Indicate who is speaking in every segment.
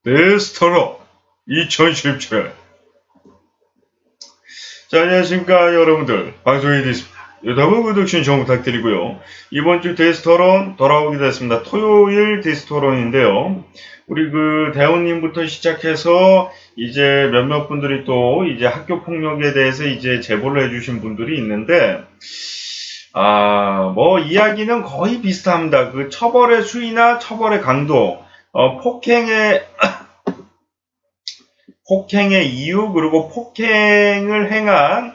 Speaker 1: 데스토로 2017. 자, 안녕하십니까 여러분들, 방송이 됐습니다. 유튜브 구독 신청 부탁드리고요. 이번 주 데스토론 돌아오게 됐습니다. 토요일 데스토론인데요. 우리 대원님부터 시작해서 이제 몇몇 분들이 또 이제 학교 폭력에 대해서 이제 제보를 해주신 분들이 있는데, 뭐 이야기는 거의 비슷합니다. 그 처벌의 수위나 처벌의 강도, 폭행의 이유, 그리고 폭행을 행한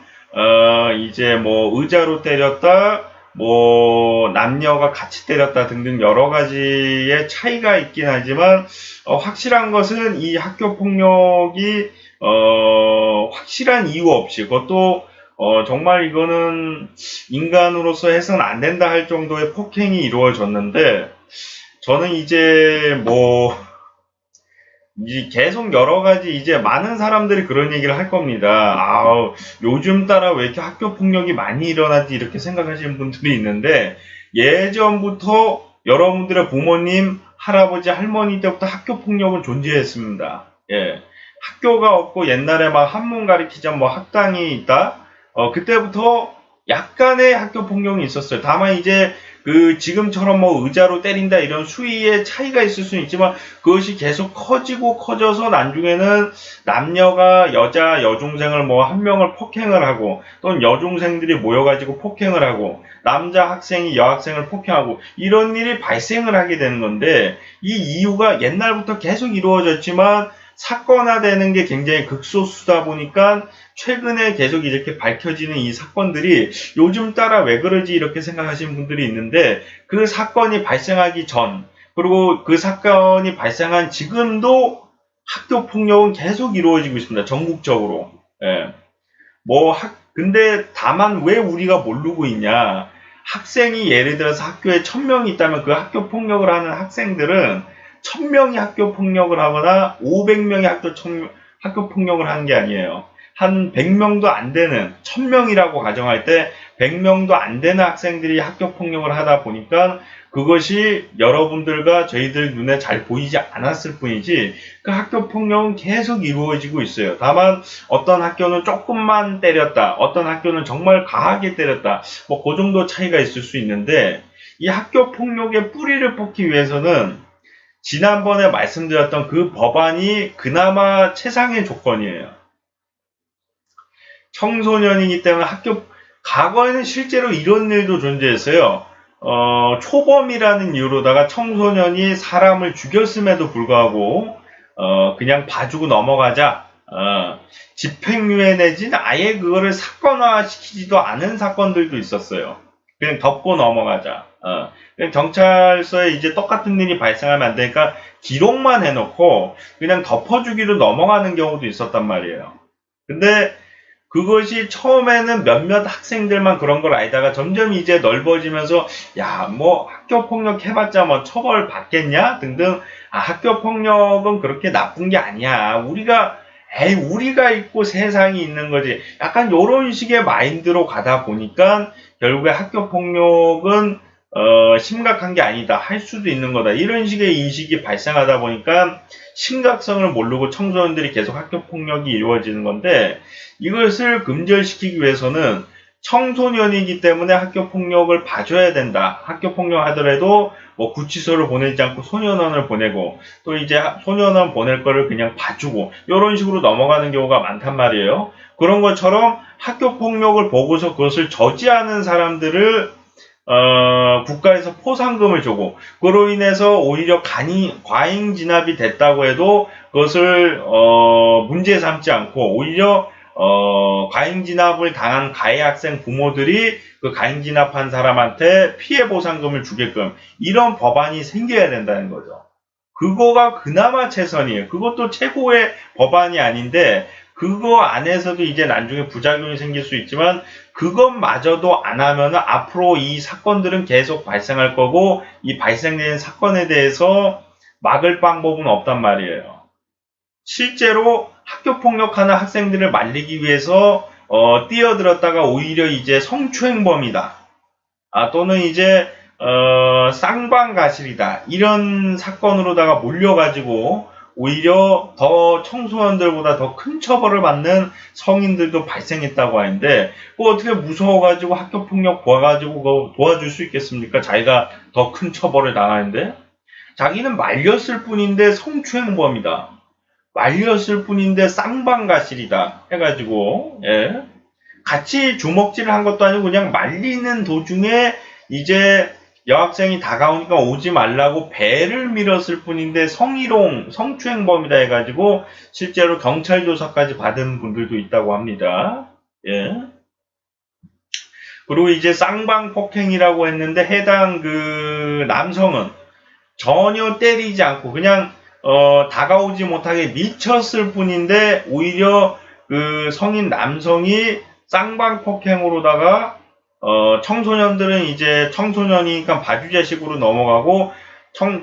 Speaker 1: 이제 뭐 의자로 때렸다, 뭐 남녀가 같이 때렸다 등등 여러 가지의 차이가 있긴 하지만 확실한 것은 이 학교 폭력이 확실한 이유 없이, 그것도 정말 이거는 인간으로서 해서는 안 된다 할 정도의 폭행이 이루어졌는데, 저는 이제 계속 여러 가지 이제 많은 사람들이 그런 얘기를 할 겁니다. 요즘 따라 왜 이렇게 학교 폭력이 많이 일어나지, 이렇게 생각하시는 분들이 있는데, 예전부터 여러분들의 부모님, 할아버지, 할머니 때부터 학교 폭력은 존재했습니다. 예. 학교가 없고 옛날에 막 한문 가리키자 뭐 학당이 있다. 그때부터 약간의 학교 폭력이 있었어요. 다만 이제 지금처럼 뭐 의자로 때린다 이런 수위의 차이가 있을 수는 있지만, 그것이 계속 커지고 커져서 나중에는 남녀가 여중생을 뭐 한 명을 폭행을 하고, 또는 여중생들이 모여가지고 폭행을 하고, 남자 학생이 여학생을 폭행하고, 이런 일이 발생을 하게 되는 건데, 이 이유가 옛날부터 계속 이루어졌지만 사건화되는 게 굉장히 극소수다 보니까 최근에 계속 이렇게 밝혀지는 이 사건들이 요즘 따라 왜 그러지, 이렇게 생각하시는 분들이 있는데, 그 사건이 발생하기 전, 그리고 그 사건이 발생한 지금도 학교 폭력은 계속 이루어지고 있습니다. 전국적으로. 예. 근데 다만 왜 우리가 모르고 있냐. 학생이 예를 들어서 학교에 1000명이 있다면 그 학교 폭력을 하는 학생들은 1000명이 학교 폭력을 하거나 500명이 학교 폭력을 하는 게 아니에요. 한 100명도 안 되는, 1000명이라고 가정할 때 100명도 안 되는 학생들이 학교 폭력을 하다 보니까 그것이 여러분들과 저희들 눈에 잘 보이지 않았을 뿐이지, 그 학교 폭력은 계속 이루어지고 있어요. 다만 어떤 학교는 조금만 때렸다, 어떤 학교는 정말 강하게 때렸다, 뭐 그 정도 차이가 있을 수 있는데, 이 학교 폭력의 뿌리를 뽑기 위해서는 지난번에 말씀드렸던 그 법안이 그나마 최상의 조건이에요. 청소년이기 때문에 과거에는 실제로 이런 일도 존재했어요. 초범이라는 이유로다가 청소년이 사람을 죽였음에도 불구하고 그냥 봐주고 넘어가자, 집행유예 내지는 아예 그거를 사건화시키지도 않은 사건들도 있었어요. 그냥 덮고 넘어가자. 그냥 경찰서에 이제 똑같은 일이 발생하면 안 되니까 기록만 해놓고 그냥 덮어주기로 넘어가는 경우도 있었단 말이에요. 근데 그것이 처음에는 몇몇 학생들만 그런 걸 알다가 점점 이제 넓어지면서, 뭐 학교 폭력 해봤자 뭐 처벌 받겠냐 등등, 학교 폭력은 그렇게 나쁜 게 아니야, 우리가 있고 세상이 있는 거지, 약간 요런 식의 마인드로 가다 보니까 결국에 학교 폭력은 심각한 게 아니다, 할 수도 있는 거다, 이런 식의 인식이 발생하다 보니까 심각성을 모르고 청소년들이 계속 학교 폭력이 이루어지는 건데, 이것을 금절시키기 위해서는 청소년이기 때문에 학교 폭력을 봐줘야 된다. 학교 폭력 하더라도 뭐 구치소를 보내지 않고 소년원을 보내고, 또 이제 소년원 보낼 거를 그냥 봐주고, 이런 식으로 넘어가는 경우가 많단 말이에요. 그런 것처럼 학교 폭력을 보고서 그것을 저지하는 사람들을 국가에서 포상금을 주고, 그로 인해서 오히려 과잉 진압이 됐다고 해도 그것을 문제 삼지 않고, 오히려 과잉 진압을 당한 가해 학생 부모들이 그 과잉 진압한 사람한테 피해 보상금을 주게끔, 이런 법안이 생겨야 된다는 거죠. 그거가 그나마 최선이에요. 그것도 최고의 법안이 아닌데, 그거 안에서도 이제 나중에 부작용이 생길 수 있지만, 그것마저도 안 하면은 앞으로 이 사건들은 계속 발생할 거고, 이 발생된 사건에 대해서 막을 방법은 없단 말이에요. 실제로 학교 폭력하는 학생들을 말리기 위해서 뛰어들었다가 오히려 이제 성추행범이다, 또는 이제 쌍방가실이다, 이런 사건으로다가 몰려가지고 오히려 더 청소년들보다 더 큰 처벌을 받는 성인들도 발생했다고 하는데 뭐 어떻게 무서워가지고 학교폭력 봐가지고 그거 도와줄 수 있겠습니까? 자기가 더 큰 처벌을 당하는데 자기는 말렸을 뿐인데 성추행범이다. 말렸을 뿐인데 쌍방가실이다 해가지고 같이 주먹질을 한 것도 아니고 그냥 말리는 도중에 이제 여학생이 다가오니까 오지 말라고 배를 밀었을 뿐인데 성희롱, 성추행범이다 해가지고 실제로 경찰 조사까지 받은 분들도 있다고 합니다. 그리고 이제 쌍방폭행이라고 했는데 해당 그 남성은 전혀 때리지 않고 그냥 다가오지 못하게 밀쳤을 뿐인데 오히려 그 성인 남성이 쌍방폭행으로다가 청소년들은 이제 청소년이니까 봐주자식으로 넘어가고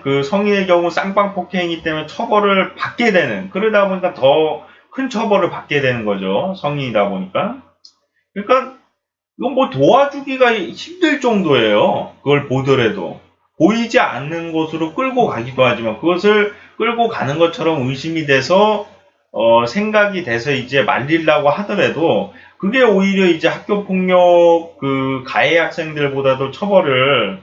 Speaker 1: 그 성인의 경우 쌍방폭행이기 때문에 처벌을 받게 되는 그러다 보니까 더 큰 처벌을 받게 되는 거죠. 성인이다 보니까. 그러니까 이건 뭐 도와주기가 힘들 정도예요. 그걸 보더라도. 보이지 않는 곳으로 끌고 가기도 하지만 그것을 끌고 가는 것처럼 의심이 돼서 생각이 돼서 이제 말리려고 하더라도 그게 오히려 이제 학교폭력 그 가해 학생들보다도 처벌을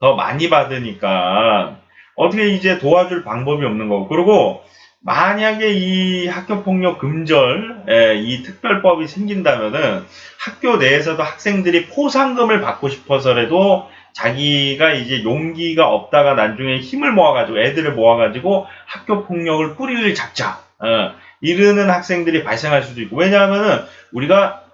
Speaker 1: 더 많이 받으니까 어떻게 이제 도와줄 방법이 없는 거고 그리고 만약에 이 학교폭력 금절 이 특별법이 생긴다면은 학교 내에서도 학생들이 포상금을 받고 싶어서라도 자기가 이제 용기가 없다가 나중에 힘을 모아가지고 애들을 모아가지고 학교폭력을 뿌리를 잡자 이르는 학생들이 발생할 수도 있고 왜냐하면은 우리가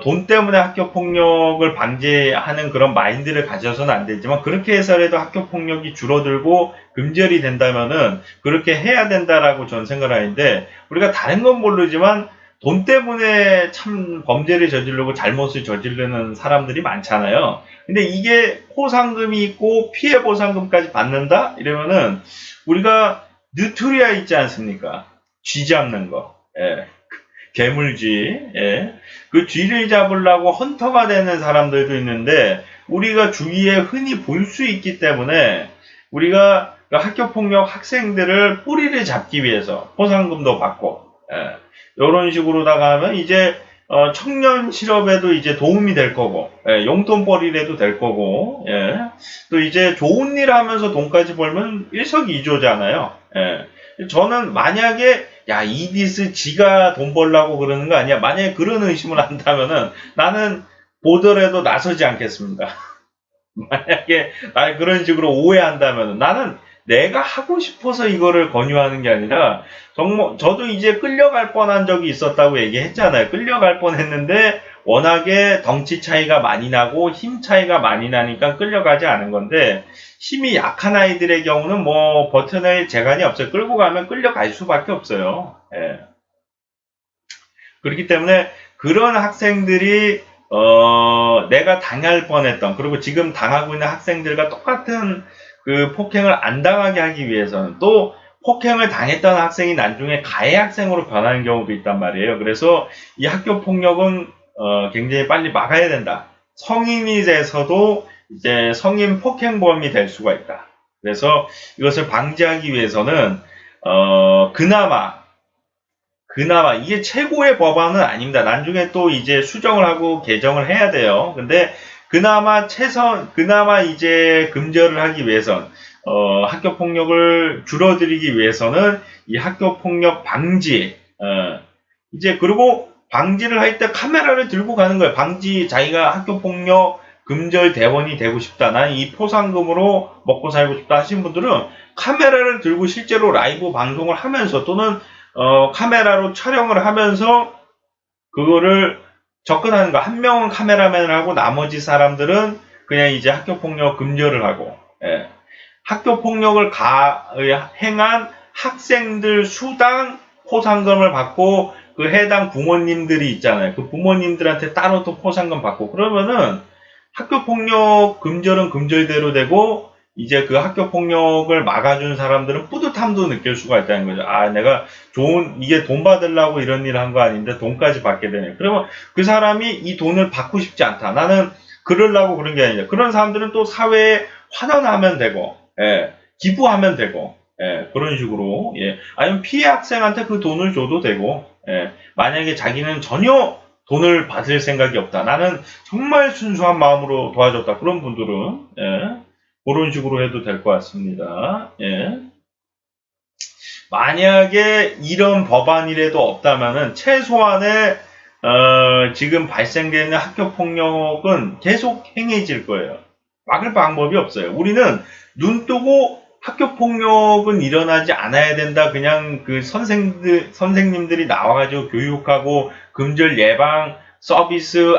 Speaker 1: 돈 때문에 학교폭력을 방지하는 그런 마인드를 가져서는 안 되지만 그렇게 해서라도 학교폭력이 줄어들고 금절이 된다면은 그렇게 해야 된다라고 저는 생각을 하는데 우리가 다른 건 모르지만 돈 때문에 참 범죄를 저지르고 잘못을 저지르는 사람들이 많잖아요. 근데 이게 포상금이 있고 피해 보상금까지 받는다? 이러면은 우리가 뉴트리아 있지 않습니까? 쥐 잡는 거. 개물쥐, 그 쥐를 잡으려고 헌터가 되는 사람들도 있는데 우리가 주위에 흔히 볼 수 있기 때문에 우리가 그 학교폭력 학생들을 뿌리를 잡기 위해서 포상금도 받고 이런 식으로다가 하면 이제 청년 실업에도 이제 도움이 될 거고 용돈벌이라도 될 거고 또 이제 좋은 일 하면서 돈까지 벌면 일석이조잖아요. 저는 만약에 야 이디스 지가 돈 벌라고 그러는 거 아니야 만약에 그런 의심을 한다면은 나는 보더라도 나서지 않겠습니다. 만약에 날 그런 식으로 오해한다면은 나는 내가 하고 싶어서 이거를 권유하는 게 아니라 정말 저도 이제 끌려갈 뻔한 적이 있었다고 얘기했잖아요. 끌려갈 뻔했는데 워낙에 덩치 차이가 많이 나고 힘 차이가 많이 나니까 끌려가지 않은 건데 힘이 약한 아이들의 경우는 뭐 버텨낼 재간이 없어요. 끌고 가면 끌려갈 수밖에 없어요. 그렇기 때문에 그런 학생들이 내가 당할 뻔했던 그리고 지금 당하고 있는 학생들과 똑같은 그 폭행을 안 당하게 하기 위해서는 또 폭행을 당했던 학생이 나중에 가해 학생으로 변하는 경우도 있단 말이에요. 그래서 이 학교 폭력은 굉장히 빨리 막아야 된다. 성인이 돼서도 이제 성인 폭행범이 될 수가 있다. 그래서 이것을 방지하기 위해서는 그나마 이게 최고의 법안은 아닙니다. 나중에 또 이제 수정을 하고 개정을 해야 돼요. 근데 그나마 이제 금절을 하기 위해선 학교 폭력을 줄어들이기 위해서는 이 학교 폭력 방지 이제 그리고 방지를 할 때 카메라를 들고 가는 거예요. 자기가 학교 폭력 금절 대원이 되고 싶다. 나는 이 포상금으로 먹고 살고 싶다 하신 분들은 카메라를 들고 실제로 라이브 방송을 하면서 또는 카메라로 촬영을 하면서 그거를 접근하는 거. 한 명은 카메라맨을 하고 나머지 사람들은 그냥 이제 학교폭력 금절을 하고 학교폭력을 행한 학생들 수당 포상금을 받고 그 해당 부모님들이 있잖아요. 그 부모님들한테 따로 또 포상금 받고 그러면은 학교폭력 금절은 금절대로 되고 이제 그 학교폭력을 막아준 사람들은 뿌듯함도 느낄 수가 있다는 거죠. 아, 내가 이게 돈 받으려고 이런 일을 한 거 아닌데 돈까지 받게 되네. 그러면 그 사람이 이 돈을 받고 싶지 않다. 나는 그러려고 그런 게 아니라 그런 사람들은 또 사회에 환원하면 되고, 기부하면 되고, 예, 그런 식으로. 예. 아니면 피해 학생한테 그 돈을 줘도 되고, 예. 만약에 자기는 전혀 돈을 받을 생각이 없다. 나는 정말 순수한 마음으로 도와줬다. 그런 분들은, 예. 그런 식으로 해도 될 것 같습니다. 예. 만약에 이런 법안이라도 없다면은 최소한의 지금 발생되는 학교 폭력은 계속 행해질 거예요. 막을 방법이 없어요. 우리는 눈 뜨고 학교 폭력은 일어나지 않아야 된다. 그냥 그 선생님들이 나와가지고 교육하고 금절 예방 서비스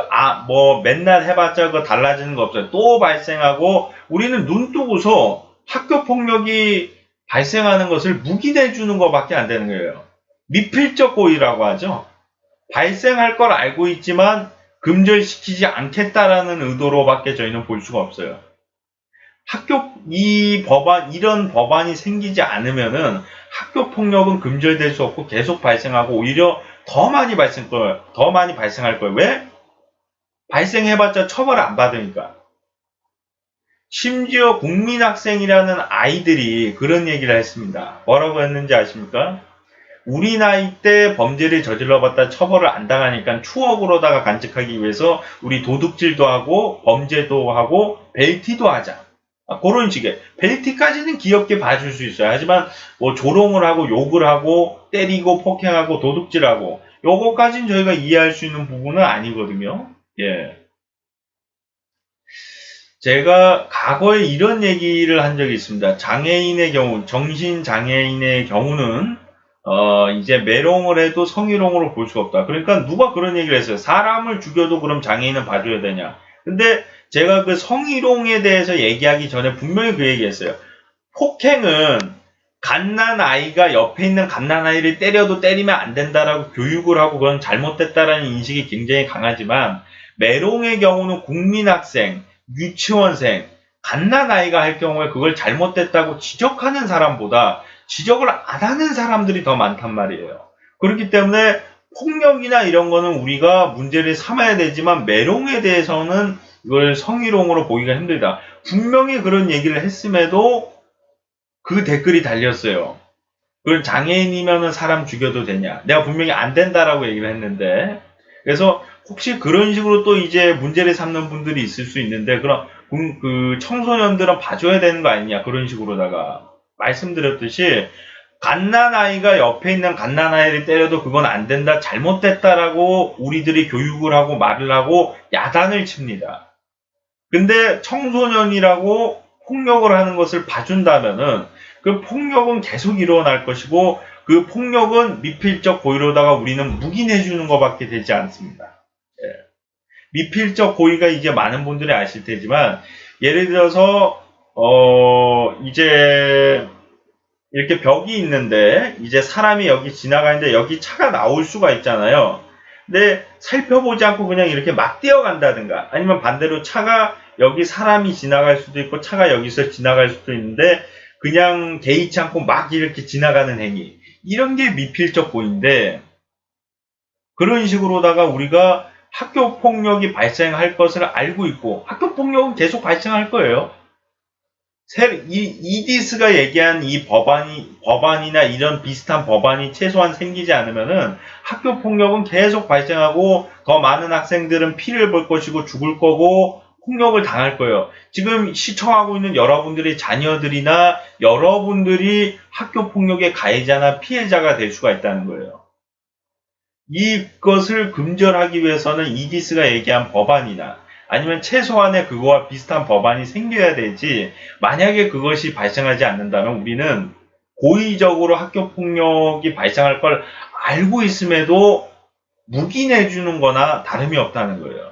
Speaker 1: 뭐 맨날 해봤자 그거 달라지는 거 없어요. 또 발생하고 우리는 눈 뜨고서 학교 폭력이 발생하는 것을 묵인해 주는 것밖에 안 되는 거예요. 미필적 고의라고 하죠. 발생할 걸 알고 있지만 금절시키지 않겠다라는 의도로밖에 저희는 볼 수가 없어요. 이런 법안이 생기지 않으면은 학교 폭력은 금절될 수 없고 계속 발생하고 오히려 더 많이 발생할 거예요. 왜? 발생해봤자 처벌을 안 받으니까. 심지어 국민학생이라는 아이들이 그런 얘기를 했습니다. 뭐라고 했는지 아십니까? 우리 나이 때 범죄를 저질러봤다 처벌을 안 당하니까 추억으로다가 간직하기 위해서 우리 도둑질도 하고 범죄도 하고 벨티도 하자. 그런 식의 벨티까지는 귀엽게 봐줄 수 있어요. 하지만 뭐 조롱을 하고 욕을 하고 때리고 폭행하고 도둑질하고 요거까지는 저희가 이해할 수 있는 부분은 아니거든요. 예. 제가 과거에 이런 얘기를 한 적이 있습니다. 장애인의 경우, 정신장애인의 경우는 이제 메롱을 해도 성희롱으로 볼 수가 없다. 그러니까 누가 그런 얘기를 했어요. 사람을 죽여도 그럼 장애인은 봐줘야 되냐. 근데 제가 그 성희롱에 대해서 얘기하기 전에 분명히 그 얘기했어요. 폭행은 갓난아이가 옆에 있는 갓난아이를 때려도 때리면 안 된다라고 교육을 하고 그건 잘못됐다라는 인식이 굉장히 강하지만 메롱의 경우는 국민학생, 유치원생, 갓난아이가 할 경우에 그걸 잘못됐다고 지적하는 사람보다 지적을 안 하는 사람들이 더 많단 말이에요. 그렇기 때문에 폭력이나 이런 거는 우리가 문제를 삼아야 되지만 메롱에 대해서는 이걸 성희롱으로 보기가 힘들다. 분명히 그런 얘기를 했음에도 그 댓글이 달렸어요. 그건 장애인이면은 사람 죽여도 되냐. 내가 분명히 안 된다라고 얘기를 했는데 그래서 혹시 그런 식으로 또 이제 문제를 삼는 분들이 있을 수 있는데 그럼 그 청소년들은 봐줘야 되는 거 아니냐 그런 식으로다가 말씀드렸듯이 갓난아이가 옆에 있는 갓난아이를 때려도 그건 안 된다 잘못됐다라고 우리들이 교육을 하고 말을 하고 야단을 칩니다. 근데 청소년이라고 폭력을 하는 것을 봐준다면은 그 폭력은 계속 일어날 것이고 그 폭력은 미필적 고의로다가 우리는 묵인해 주는 것밖에 되지 않습니다. 예. 미필적 고의가 이제 많은 분들이 아실 테지만 예를 들어서 이제 이렇게 벽이 있는데 이제 사람이 여기 지나가는데 여기 차가 나올 수가 있잖아요. 근데 살펴보지 않고 그냥 이렇게 막 뛰어간다든가 아니면 반대로 차가 여기 사람이 지나갈 수도 있고 차가 여기서 지나갈 수도 있는데 그냥 개의치 않고 막 이렇게 지나가는 행위 이런 게 미필적 고의인데 그런 식으로다가 우리가 학교 폭력이 발생할 것을 알고 있고 학교 폭력은 계속 발생할 거예요. 이디스가 얘기한 이 법안이나 이런 비슷한 법안이 최소한 생기지 않으면은 학교 폭력은 계속 발생하고 더 많은 학생들은 피를 볼 것이고 죽을 거고 폭력을 당할 거예요. 지금 시청하고 있는 여러분들의 자녀들이나 여러분들이 학교 폭력의 가해자나 피해자가 될 수가 있다는 거예요. 이것을 금절하기 위해서는 이디스가 얘기한 법안이나 아니면 최소한의 그거와 비슷한 법안이 생겨야 되지 만약에 그것이 발생하지 않는다면 우리는 고의적으로 학교폭력이 발생할 걸 알고 있음에도 묵인해 주는 거나 다름이 없다는 거예요.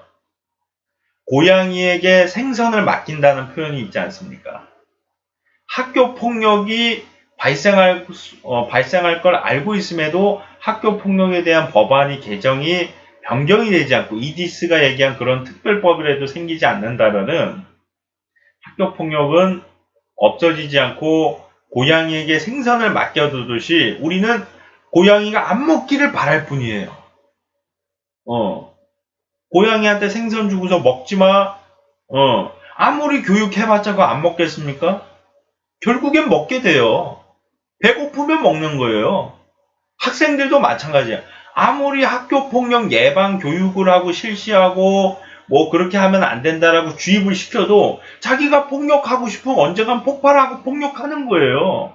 Speaker 1: 고양이에게 생선을 맡긴다는 표현이 있지 않습니까? 학교폭력이 발생할 걸 알고 있음에도 학교폭력에 대한 법안이 개정이 변경이 되지 않고 이디스가 얘기한 그런 특별법이라도 생기지 않는다면은 학교폭력은 없어지지 않고 고양이에게 생선을 맡겨두듯이 우리는 고양이가 안 먹기를 바랄 뿐이에요. 고양이한테 생선 주고서 먹지마. 아무리 교육해봤자 그거 안 먹겠습니까? 결국엔 먹게 돼요. 배고프면 먹는 거예요. 학생들도 마찬가지야. 아무리 학교 폭력 예방 교육을 하고 실시하고 뭐 그렇게 하면 안 된다라고 주입을 시켜도 자기가 폭력하고 싶으면 언젠간 폭발하고 폭력하는 거예요.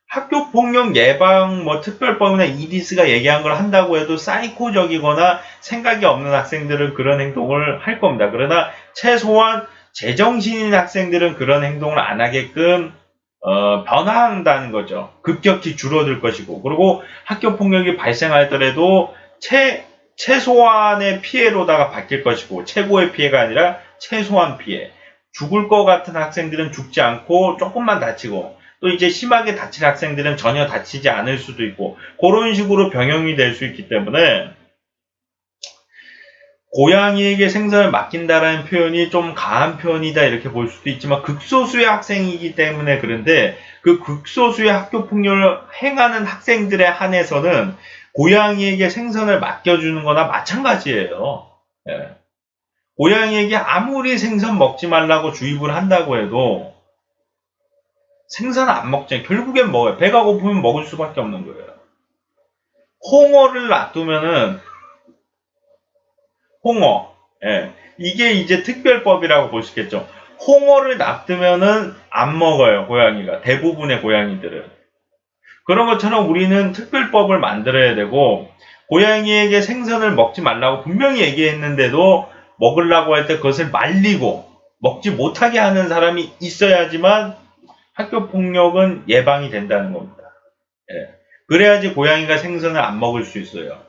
Speaker 1: 학교 폭력 예방 뭐 특별법이나 이디스가 얘기한 걸 한다고 해도 사이코적이거나 생각이 없는 학생들은 그런 행동을 할 겁니다. 그러나 최소한 제정신인 학생들은 그런 행동을 안 하게끔 변화한다는 거죠. 급격히 줄어들 것이고, 그리고 학교 폭력이 발생하더라도 최소한의 피해로다가 바뀔 것이고, 최고의 피해가 아니라 최소한 피해. 죽을 것 같은 학생들은 죽지 않고 조금만 다치고, 또 이제 심하게 다친 학생들은 전혀 다치지 않을 수도 있고, 그런 식으로 병행이 될 수 있기 때문에 고양이에게 생선을 맡긴다라는 표현이 좀 강한 표현이다 이렇게 볼 수도 있지만 극소수의 학생이기 때문에 그런데 그 극소수의 학교 폭력을 행하는 학생들에 한해서는 고양이에게 생선을 맡겨주는 거나 마찬가지예요. 예. 고양이에게 아무리 생선 먹지 말라고 주입을 한다고 해도 생선 안 먹잖아요. 결국엔 먹어요. 배가 고프면 먹을 수밖에 없는 거예요. 홍어를 놔두면은 홍어. 예. 이게 이제 특별법이라고 볼 수 있겠죠. 홍어를 놔두면은 안 먹어요, 고양이가. 대부분의 고양이들은. 그런 것처럼 우리는 특별법을 만들어야 되고, 고양이에게 생선을 먹지 말라고 분명히 얘기했는데도 먹으려고 할 때 그것을 말리고 먹지 못하게 하는 사람이 있어야지만 학교 폭력은 예방이 된다는 겁니다. 예. 그래야지 고양이가 생선을 안 먹을 수 있어요.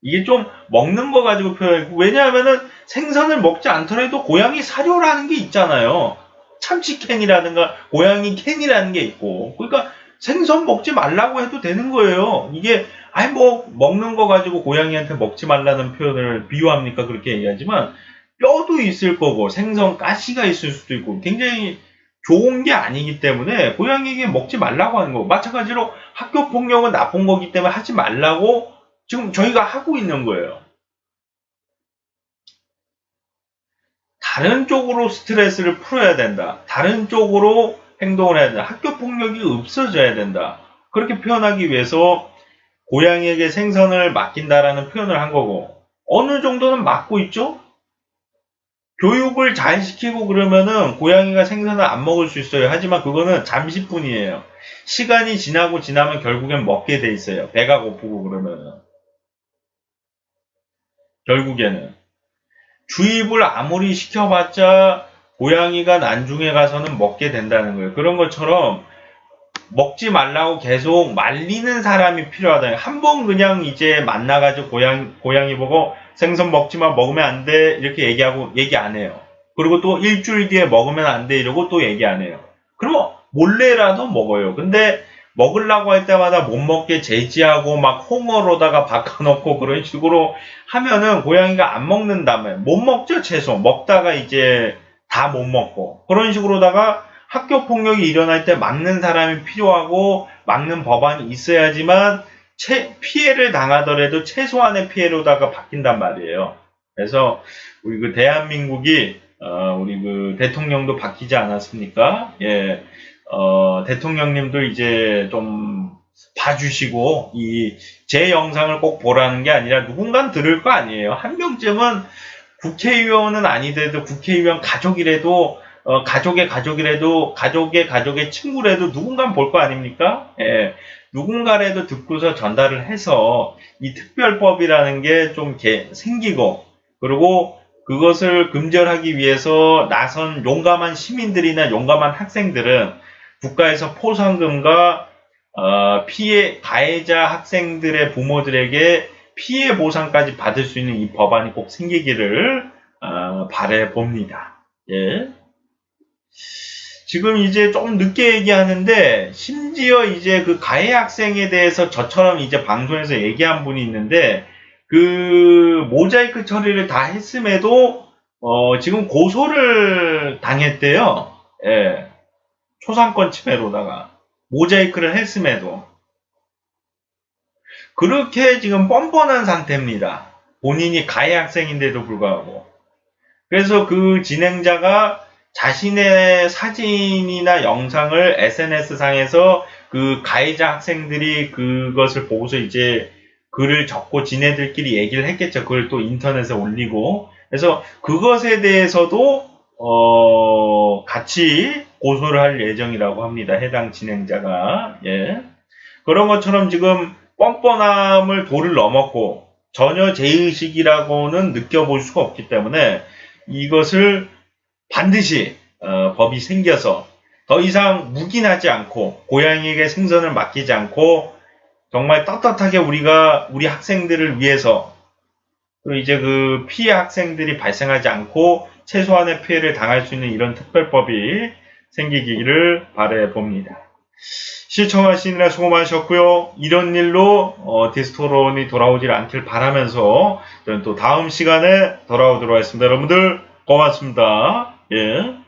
Speaker 1: 이게 좀 먹는 거 가지고 표현하고, 왜냐하면은 생선을 먹지 않더라도 고양이 사료라는 게 있잖아요. 참치캔이라든가 고양이 캔이라는 게 있고, 그러니까 생선 먹지 말라고 해도 되는 거예요. 이게 아니 뭐 먹는 거 가지고 고양이한테 먹지 말라는 표현을 비유합니까? 그렇게 얘기하지만 뼈도 있을 거고 생선 가시가 있을 수도 있고 굉장히 좋은 게 아니기 때문에 고양이에게 먹지 말라고 하는 거고, 마찬가지로 학교 폭력은 나쁜 거기 때문에 하지 말라고 지금 저희가 하고 있는 거예요. 다른 쪽으로 스트레스를 풀어야 된다. 다른 쪽으로 행동을 해야 된다. 학교 폭력이 없어져야 된다. 그렇게 표현하기 위해서 고양이에게 생선을 맡긴다라는 표현을 한 거고, 어느 정도는 맡고 있죠? 교육을 잘 시키고 그러면은 고양이가 생선을 안 먹을 수 있어요. 하지만 그거는 잠시뿐이에요. 시간이 지나고 지나면 결국엔 먹게 돼 있어요. 배가 고프고 그러면은. 결국에는. 주입을 아무리 시켜봤자 고양이가 나중에 가서는 먹게 된다는 거예요. 그런 것처럼 먹지 말라고 계속 말리는 사람이 필요하다. 한번 그냥 이제 만나가지고 고양이 보고 생선 먹지마, 먹으면 안 돼 이렇게 얘기하고 얘기 안 해요. 그리고 또 일주일 뒤에 먹으면 안 돼 이러고 또 얘기 안 해요. 그럼 몰래라도 먹어요. 근데 먹으려고 할 때마다 못 먹게 제지하고 막 홍어로다가 바꿔놓고 그런 식으로 하면은 고양이가 안 먹는다면 못 먹죠. 채소 먹다가 이제 다 못 먹고 그런 식으로다가 학교 폭력이 일어날 때 막는 사람이 필요하고 막는 법안이 있어야지만 피해를 당하더라도 최소한의 피해로다가 바뀐단 말이에요. 그래서 우리 그 대한민국이 우리 그 대통령도 바뀌지 않았습니까? 예, 대통령님도 이제 좀 봐주시고 제 영상을 꼭 보라는 게 아니라 누군가는 들을 거 아니에요. 한 명쯤은 국회의원은 아니더라도 국회의원 가족이라도 가족의 가족이라도 가족의 가족의 친구라도 누군가는 볼 거 아닙니까? 예, 누군가라도 듣고서 전달을 해서 이 특별법이라는 게 좀 생기고 그리고 그것을 금절하기 위해서 나선 용감한 시민들이나 용감한 학생들은 국가에서 포상금과 가해자 학생들의 부모들에게 피해 보상까지 받을 수 있는 이 법안이 꼭 생기기를 바래 봅니다. 예. 지금 이제 좀 늦게 얘기하는데 심지어 이제 그 가해 학생에 대해서 저처럼 이제 방송에서 얘기한 분이 있는데 그 모자이크 처리를 다 했음에도 지금 고소를 당했대요. 예. 초상권 침해로다가 모자이크를 했음에도 그렇게 지금 뻔뻔한 상태입니다. 본인이 가해 학생인데도 불구하고. 그래서 그 진행자가 자신의 사진이나 영상을 SNS상에서 그 가해자 학생들이 그것을 보고서 이제 글을 적고 지네들끼리 얘기를 했겠죠. 그걸 또 인터넷에 올리고. 그래서 그것에 대해서도 같이 고소를 할 예정이라고 합니다. 해당 진행자가. 예. 그런 것처럼 지금 뻔뻔함을 도를 넘었고 전혀 죄의식이라고는 느껴볼 수가 없기 때문에 이것을 반드시 법이 생겨서 더 이상 묵인하지 않고 고양이에게 생선을 맡기지 않고 정말 떳떳하게 우리가 우리 학생들을 위해서 그리고 이제 그 피해 학생들이 발생하지 않고 최소한의 피해를 당할 수 있는 이런 특별법이 생기기를 바라 봅니다. 시청하시느라 수고 많으셨고요. 이런 일로 디스토론이 돌아오질 않길 바라면서 저는 또 다음 시간에 돌아오도록 하겠습니다. 여러분들 고맙습니다. 예.